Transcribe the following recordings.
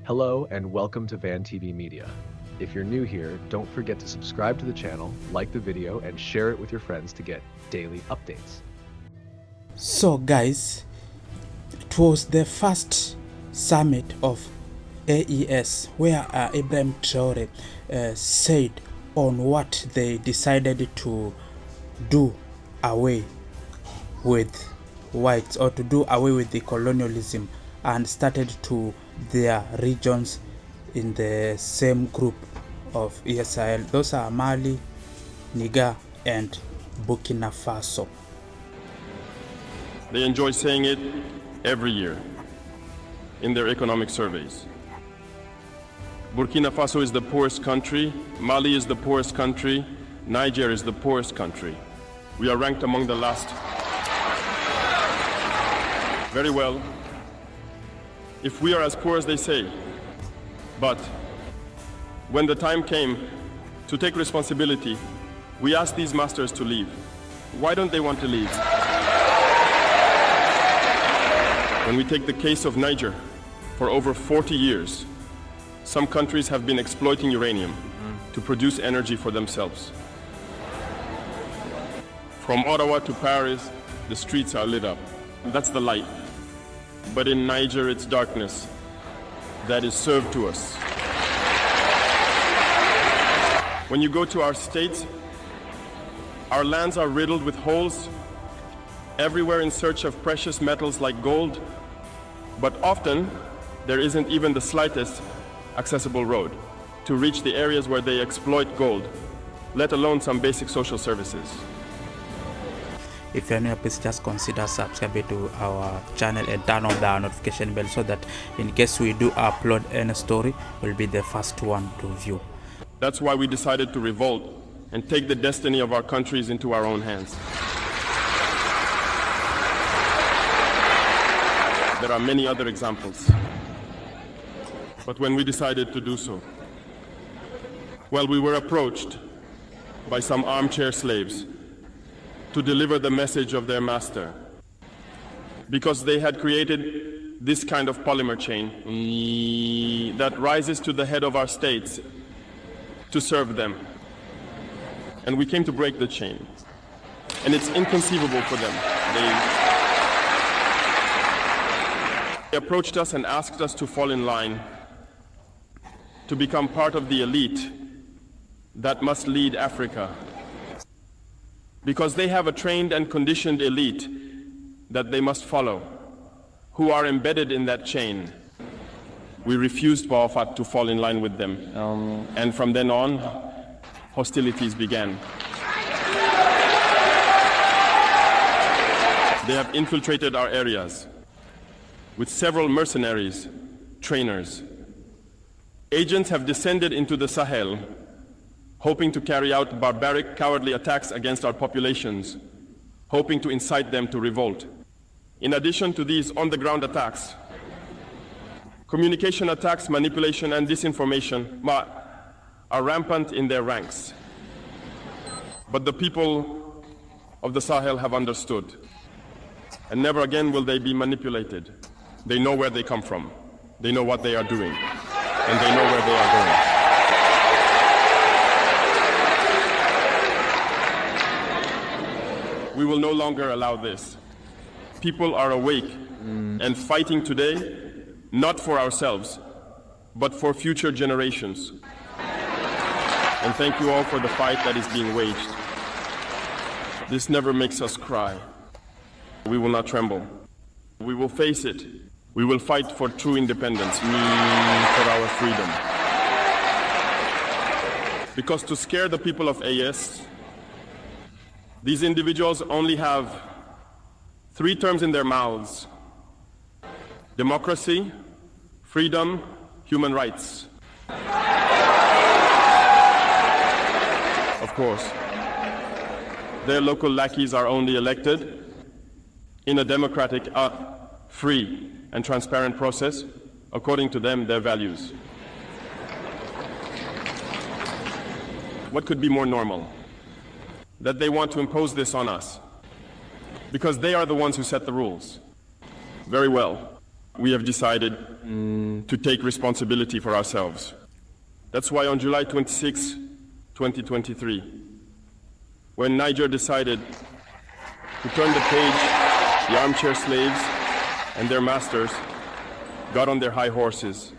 Hello and welcome to Van TV Media. If you're new here, don't forget to subscribe to the channel, like the video, and share it with your friends to get daily updates. So guys, it was the first summit of AES where Ibrahim Traoré said on what they decided to do away with whites, or to do away with the colonialism, and started to their regions in the same group of ESIL. Those are Mali, Niger, and Burkina Faso. They enjoy saying it every year in their economic surveys. Burkina Faso is the poorest country, Mali is the poorest country, Niger is the poorest country. We are ranked among the last. Very well, if we are as poor as they say, but when the time came to take responsibility, we asked these masters to leave. Why don't they want to leave? When we take the case of Niger, for over 40 years, some countries have been exploiting uranium to produce energy for themselves. From Ottawa to Paris, the streets are lit up. That's the light. But in Niger, it's darkness that is served to us. When you go to our states, our lands are riddled with holes, everywhere in search of precious metals like gold, but often there isn't even the slightest accessible road to reach the areas where they exploit gold, let alone some basic social services. If you're new, please just consider subscribing to our channel and turn on the notification bell so that in case we do upload any story, we'll be the first one to view. That's why we decided to revolt and take the destiny of our countries into our own hands. There are many other examples. But when we decided to do so, well, we were approached by some armchair slaves to deliver the message of their master, because they had created this kind of polymer chain that rises to the head of our states to serve them. And we came to break the chain. And it's inconceivable for them. They approached us and asked us to fall in line to become part of the elite that must lead Africa, because they have a trained and conditioned elite that they must follow, who are embedded in that chain. We refused to fall in line with them, and from then on, hostilities began. They have infiltrated our areas with several mercenaries, trainers. Agents have descended into the Sahel, hoping to carry out barbaric, cowardly attacks against our populations, hoping to incite them to revolt. In addition to these on-the-ground attacks, communication attacks, manipulation, and disinformation are rampant in their ranks. But the people of the Sahel have understood, and never again will they be manipulated. They know where they come from, they know what they are doing, and they know where they are going. We will no longer allow this. People are awake and fighting today, not for ourselves, but for future generations. And thank you all for the fight that is being waged. This never makes us cry. We will not tremble. We will face it. We will fight for true independence, for our freedom. Because to scare the people of AES, these individuals only have 3 terms in their mouths: democracy, freedom, human rights. Of course, their local lackeys are only elected in a democratic, free, and transparent process, according to them, their values. What could be more normal? That they want to impose this on us, because they are the ones who set the rules. Very well. we have decided to take responsibility for ourselves. That's why on July 26, 2023, when Niger decided to turn the page, the armchair slaves and their masters got on their high horses.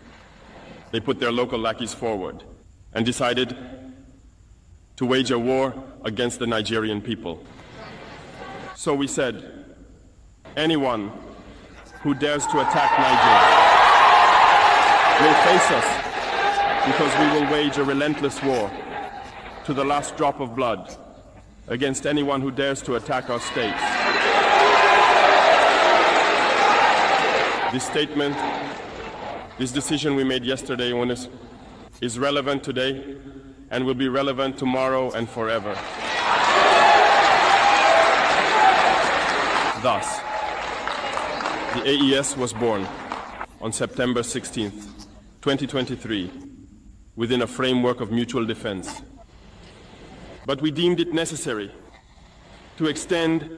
They put their local lackeys forward and decided to wage a war against the Nigerian people. So we said, anyone who dares to attack Niger will face us, because we will wage a relentless war to the last drop of blood against anyone who dares to attack our states. This statement, this decision we made yesterday is relevant today and will be relevant tomorrow and forever. Thus, the AES was born on September 16th, 2023, within a framework of mutual defense. But we deemed it necessary to extend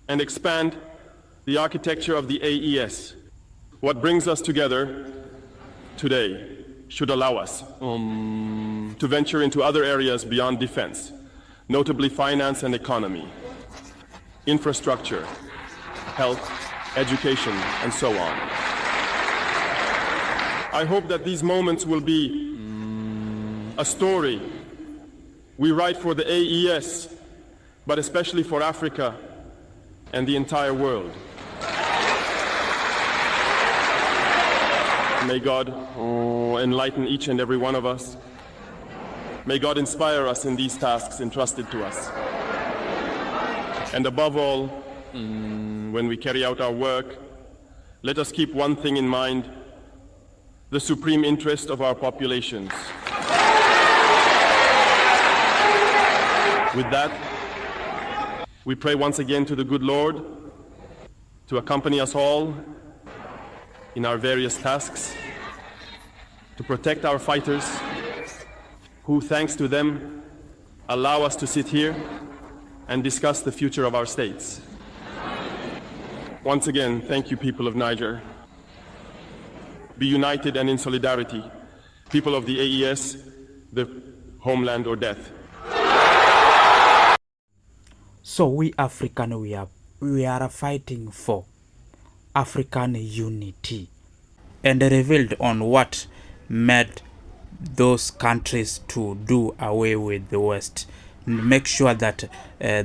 and expand the architecture of the AES. What brings us together today should allow us to venture into other areas beyond defense, notably finance and economy, infrastructure, health, education, and so on. I hope that these moments will be a story we write for the AES, but especially for Africa and the entire world. May God enlighten each and every one of us. May God inspire us in these tasks entrusted to us. And above all, when we carry out our work, let us keep one thing in mind: the supreme interest of our populations. With that, we pray once again to the good Lord to accompany us all in our various tasks, to protect our fighters, who, thanks to them, allow us to sit here and discuss the future of our states. Once again, thank you, people of Niger. Be united and in solidarity, people of the AES, the homeland or death. So we African, we are fighting for African unity, and revealed on what made those countries to do away with the West, make sure that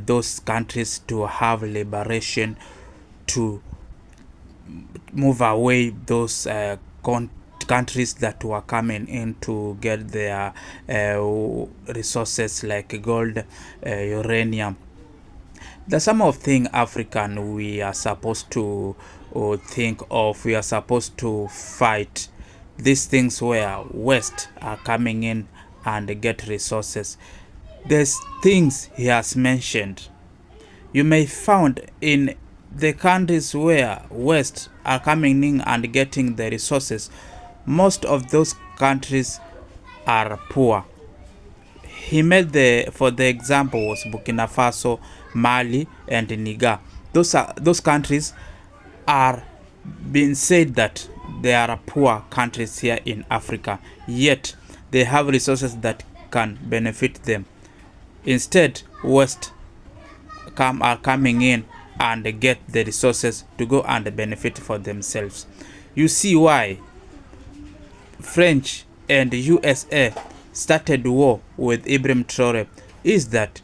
those countries to have liberation, to move away those countries that were coming in to get their resources like gold, uranium. The some of things African we are supposed to think of. We are supposed to fight these things where West are coming in and get resources. There's things he has mentioned. You may find in the countries where West are coming in and getting the resources, most of those countries are poor. He made for the example was Burkina Faso, Mali, and Niger. Those countries are being said that they are poor countries here in Africa, yet they have resources that can benefit them. Instead, West are coming in and get the resources to go and benefit for themselves. You see why French and USA started war with Ibrahim Traoré is that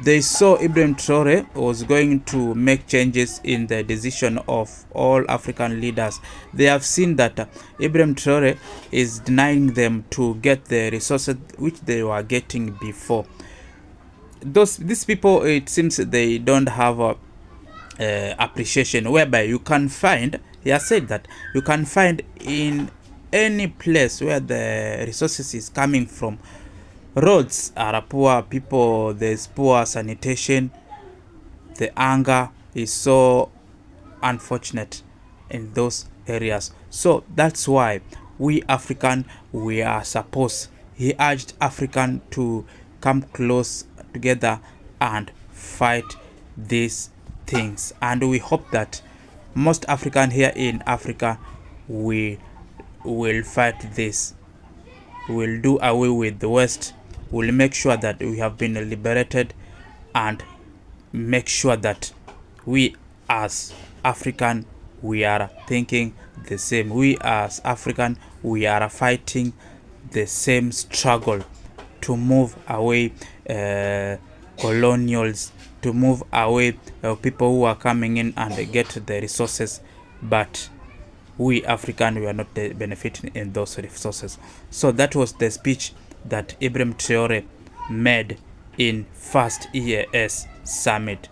they saw Ibrahim Traoré was going to make changes in the decision of all African leaders. They have seen that Ibrahim Traoré is denying them to get the resources which they were getting before. These people, it seems they don't have appreciation, whereby you can find, he has said that you can find in any place where the resources is coming from, roads are poor, people, there's poor sanitation, the anger is so unfortunate in those areas. So that's why we African, we are supposed, he urged African to come close together and fight these things. And we hope that most African here in Africa we will fight this. We'll do away with the West. We'll make sure that we have been liberated, and make sure that we as African, we are thinking the same. We as African, we are fighting the same struggle to move away colonials, to move away people who are coming in and get the resources, but we African, we are not benefiting in those resources. So that was the speech that Ibrahim Traoré made in first AES summit.